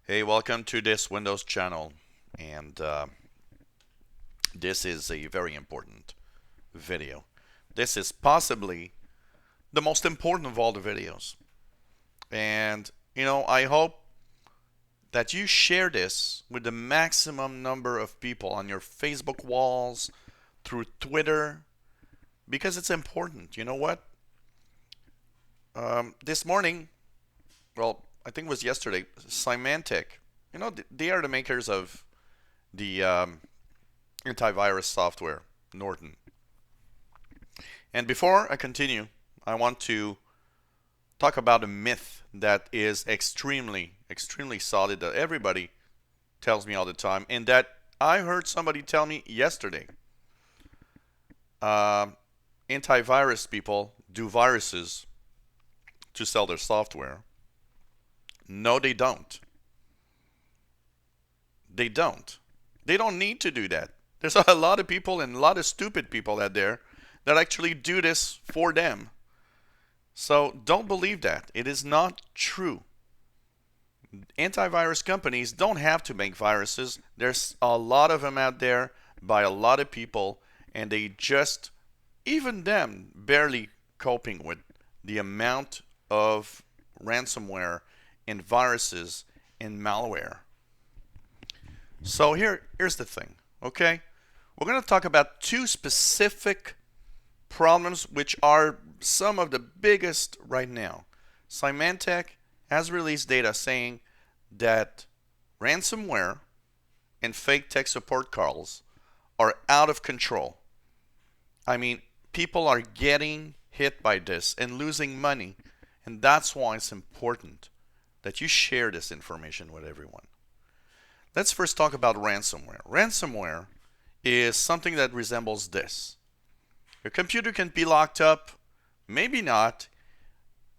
Hey, welcome to this Windows channel, and this is a very important video. This is possibly the most important of all the videos, and I hope that you share this with the maximum number of people on your Facebook walls, through Twitter, because it's important. You know what? This morning, well, I think it was yesterday, Symantec, they are the makers of the antivirus software, Norton. And before I continue, I want to talk about a myth that is extremely, extremely solid that everybody tells me all the time, and that I heard somebody tell me yesterday. Uh, Antivirus people do viruses to sell their software. No, they don't. They don't. They don't need to do that. There's a lot of people and a lot of stupid people out there that actually do this for them. So don't believe that. It is not true. Antivirus companies don't have to make viruses. There's a lot of them out there by a lot of people, and they just, even them, barely coping with the amount of ransomware and viruses and malware. So here's the thing, okay? We're going to talk about two specific problems which are some of the biggest right now. Symantec has released data saying that ransomware and fake tech support calls are out of control. I mean, people are getting hit by this and losing money, and that's why it's important that you share this information with everyone. Let's first talk about ransomware. Ransomware is something that resembles this. Your computer can be locked up, maybe not.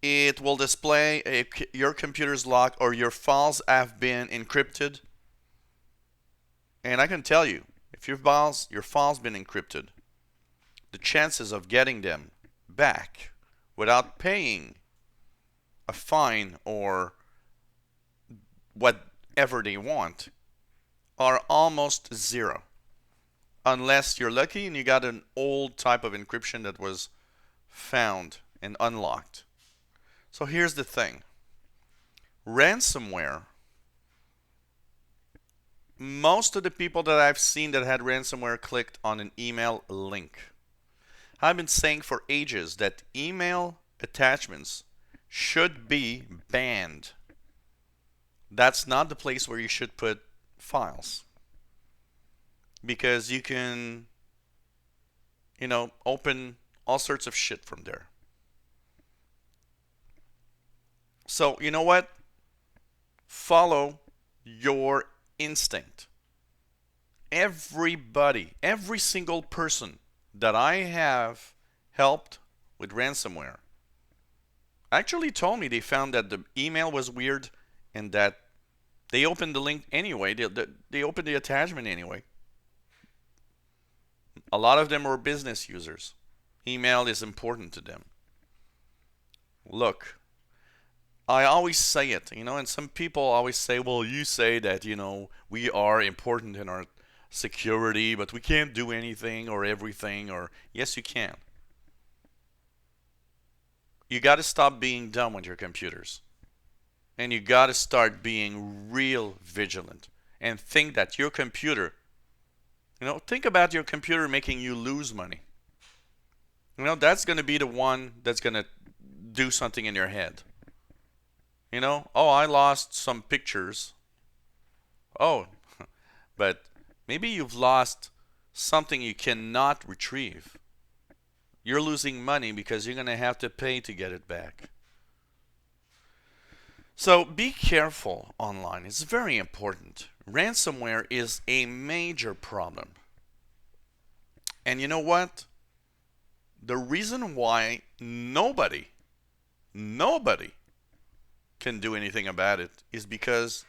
It will display your computer's locked or your files have been encrypted. And I can tell you, if your files been encrypted, the chances of getting them back without paying a fine or whatever they want are almost zero. Unless you're lucky and you got an old type of encryption that was found and unlocked. So here's the thing. Ransomware, most of the people that I've seen that had ransomware clicked on an email link. I've been saying for ages that email attachments should be banned. That's not the place where you should put files. Because you can, open all sorts of shit from there. So, you know what? Follow your instinct. Everybody, every single person that I have helped with ransomware actually told me they found that the email was weird and that they opened the link anyway. They opened the attachment anyway. A lot of them were business users. Email is important to them. Look, I always say it, and some people always say, well, you say that, we are important in our security, but we can't do anything or everything, or yes, you can. You got to stop being dumb with your computers. And you got to start being real vigilant and think that your computer, think about your computer making you lose money. That's going to be the one that's going to do something in your head. Oh, I lost some pictures. Oh, but maybe you've lost something you cannot retrieve. You're losing money because you're going to have to pay to get it back. So be careful online. It's very important. Ransomware is a major problem. And you know what? The reason why nobody can do anything about it is because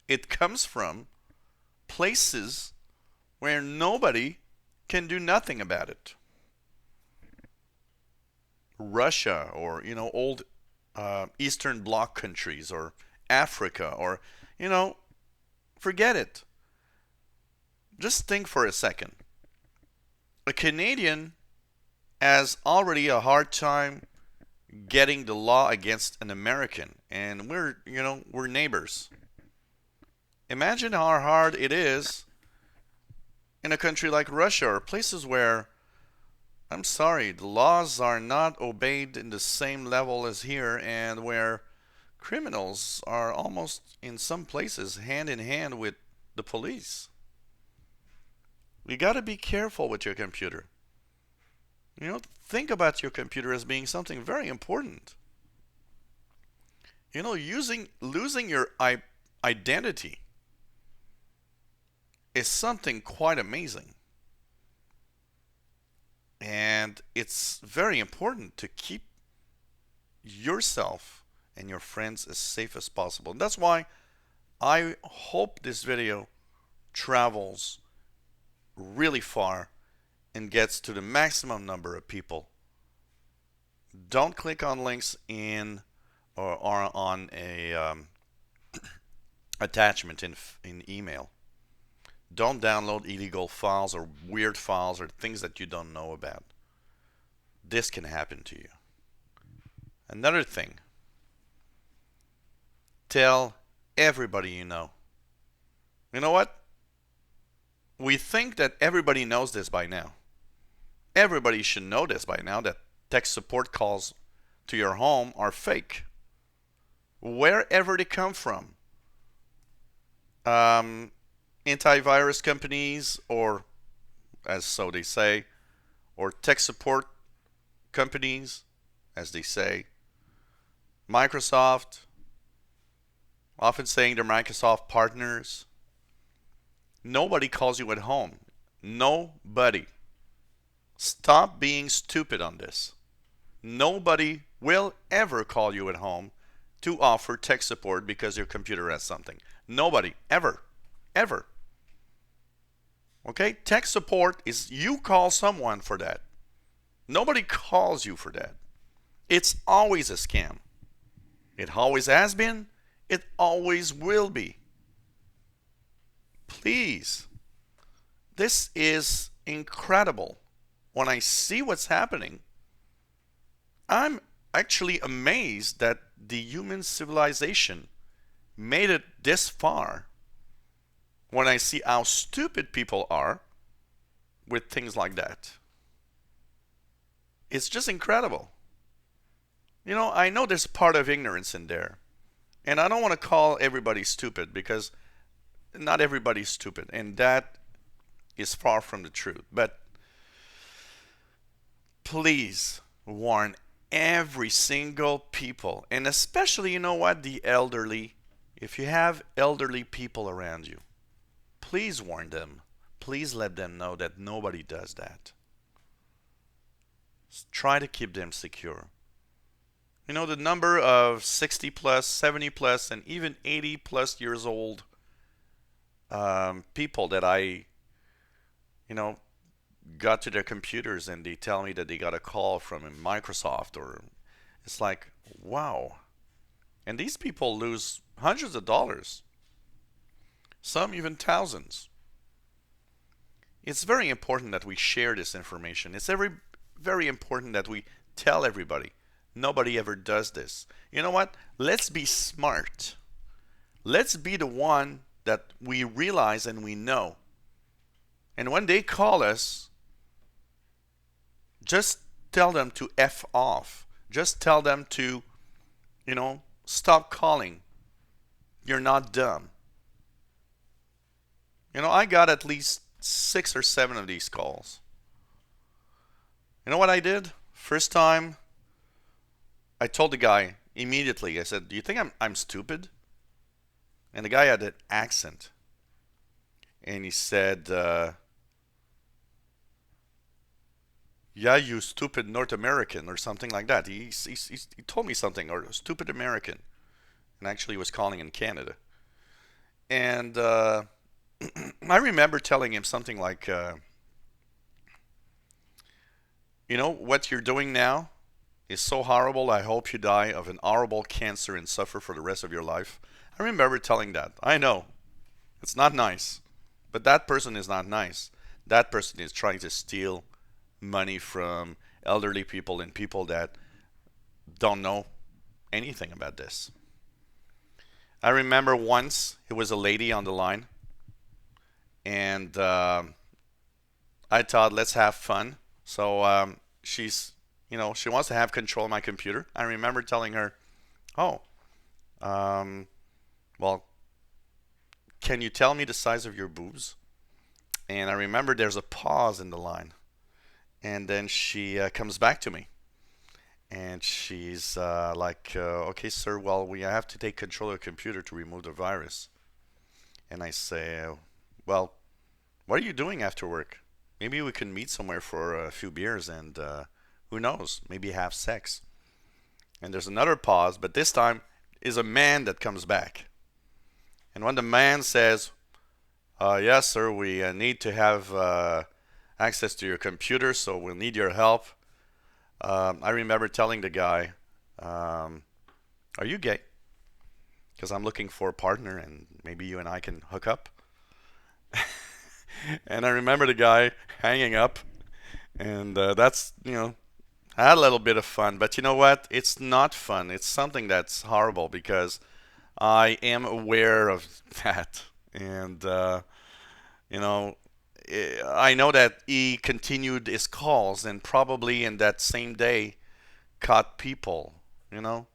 it comes from places where nobody can do nothing about it. Russia or old Eastern Bloc countries or Africa or you know, forget it. Just think for a second. A Canadian has already a hard time getting the law against an American, and we're neighbors. Imagine how hard it is in a country like Russia or places where, I'm sorry, the laws are not obeyed in the same level as here, and where criminals are almost in some places hand in hand with the police. You got to be careful with your computer. Think about your computer as being something very important. Losing your identity is something quite amazing. And it's very important to keep yourself and your friends as safe as possible. And that's why I hope this video travels really far and gets to the maximum number of people. Don't click on links in or on a attachment in email. Don't download illegal files or weird files or things that you don't know about. This can happen to you. Another thing, tell everybody you know. You know what? We think that everybody knows this by now. Everybody should know this by now, that tech support calls to your home are fake. Wherever they come from. Antivirus companies, or as so they say, or tech support companies, as they say. Microsoft, often saying they're Microsoft partners. Nobody calls you at home. Nobody. Stop being stupid on this. Nobody will ever call you at home to offer tech support because your computer has something. Nobody. Ever. Ever. Okay? Tech support is you call someone for that. Nobody calls you for that. It's always a scam. It always has been. It always will be. Please. This is incredible. When I see what's happening, I'm actually amazed that the human civilization made it this far. When I see how stupid people are with things like that. It's just incredible. I know there's part of ignorance in there. And I don't want to call everybody stupid, because not everybody's stupid. And that is far from the truth. But please warn every single people. And especially, the elderly. If you have elderly people around you, please warn them. Please let them know that nobody does that. Try to keep them secure. The number of 60 plus, 70 plus, and even 80 plus years old people that I, got to their computers and they tell me that they got a call from Microsoft, or it's like, wow. And these people lose hundreds of dollars, some even thousands. It's very important that we share this information. It's very important that we tell everybody. Nobody ever does this. You know what? Let's be smart. Let's be the one that we realize and we know. And when they call us, just tell them to F off. Just tell them to, stop calling. You're not dumb. I got at least 6 or 7 of these calls. You know what I did? First time, I told the guy immediately, I said, do you think I'm stupid? And the guy had an accent. And he said, yeah, you stupid North American, or something like that. He told me something, or stupid American. And actually he was calling in Canada. And I remember telling him something like, what you're doing now is so horrible. I hope you die of an horrible cancer and suffer for the rest of your life. I remember telling that. I know it's not nice, but that person is not nice. That person is trying to steal money from elderly people and people that don't know anything about this. I remember once it was a lady on the line, and I thought, let's have fun. So she wants to have control of my computer. I remember telling her, oh, um, well, can you tell me the size of your boobs? And I remember there's a pause in the line. And then she comes back to me. And she's like, okay, sir, well, we have to take control of the computer to remove the virus. And I say, well, what are you doing after work? Maybe we can meet somewhere for a few beers and who knows, maybe have sex. And there's another pause, but this time is a man that comes back. And when the man says, yes, sir, we need to have access to your computer, so we'll need your help. I remember telling the guy, are you gay? Because I'm looking for a partner and maybe you and I can hook up. And I remember the guy hanging up, and that's, I had a little bit of fun. But you know what? It's not fun. It's something that's horrible because I am aware of that. And, you know, I know that he continued his calls and probably in that same day caught people, you know.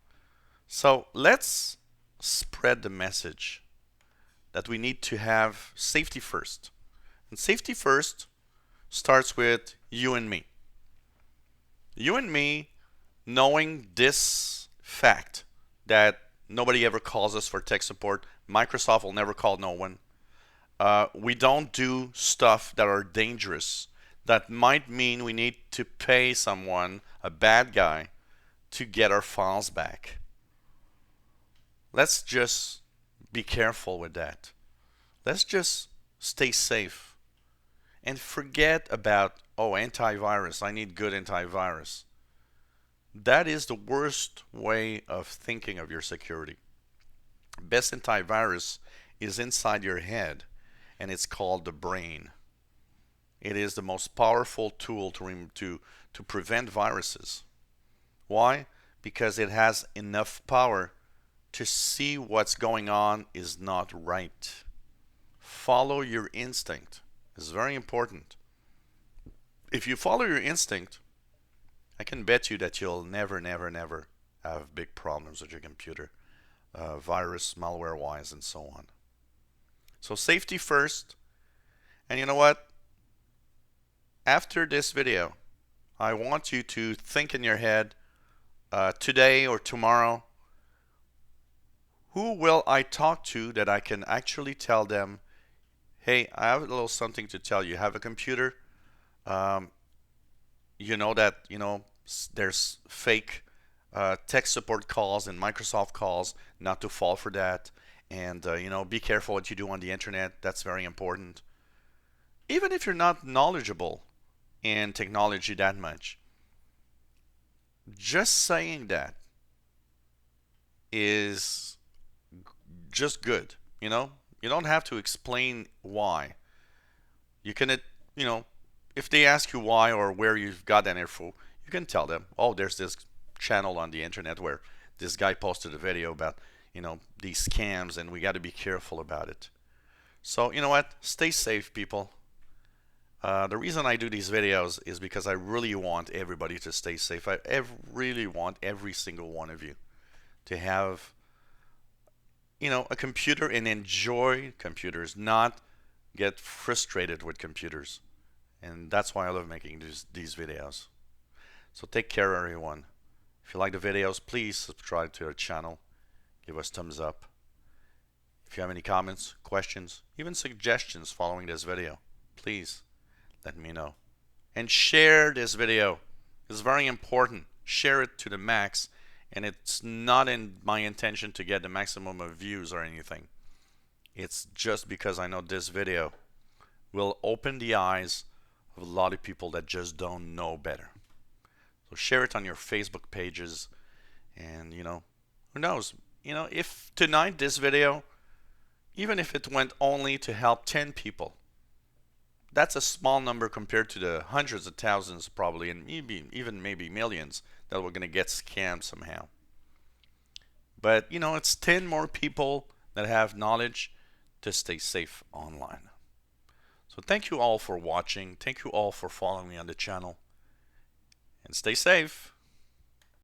So let's spread the message that we need to have safety first. And safety first starts with you and me. You and me knowing this fact that nobody ever calls us for tech support. Microsoft will never call no one. We don't do stuff that are dangerous. That might mean we need to pay someone, a bad guy, to get our files back. Let's just be careful with that. Let's just stay safe and forget about, oh, antivirus, I need good antivirus. That is the worst way of thinking of your security. Best antivirus is inside your head, and it's called the brain. It is the most powerful tool to prevent viruses. Why? Because it has enough power to see what's going on is not right. Follow your instinct. It's very important. If you follow your instinct, I can bet you that you'll never, never, never have big problems with your computer, virus, malware-wise, and so on. So safety first. And you know what? After this video, I want you to think in your head, today or tomorrow, who will I talk to that I can actually tell them, hey, I have a little something to tell you. Have a computer. You know that, there's fake tech support calls and Microsoft calls, not to fall for that. And, be careful what you do on the internet. That's very important. Even if you're not knowledgeable in technology that much, just saying that is just good. You don't have to explain why. You can, if they ask you why or where you've got that info, you can tell them, oh, there's this channel on the internet where this guy posted a video about, these scams, and we got to be careful about it. So, you know what? Stay safe, people. The reason I do these videos is because I really want everybody to stay safe. I really want every single one of you to have, a computer and enjoy computers, not get frustrated with computers. And that's why I love making these videos. So take care, everyone. If you like the videos, please subscribe to our channel. Give us thumbs up. If you have any comments, questions, even suggestions following this video, please let me know. And share this video. It's very important. Share it to the max. And it's not in my intention to get the maximum of views or anything. It's just because I know this video will open the eyes of a lot of people that just don't know better. So share it on your Facebook pages, and who knows, if tonight this video, even if it went only to help 10 people, that's a small number compared to the hundreds of thousands probably, and maybe millions that we're going to get scammed somehow. But it's 10 more people that have knowledge to stay safe online. So thank you all for watching. Thank you all for following me on the channel. And stay safe.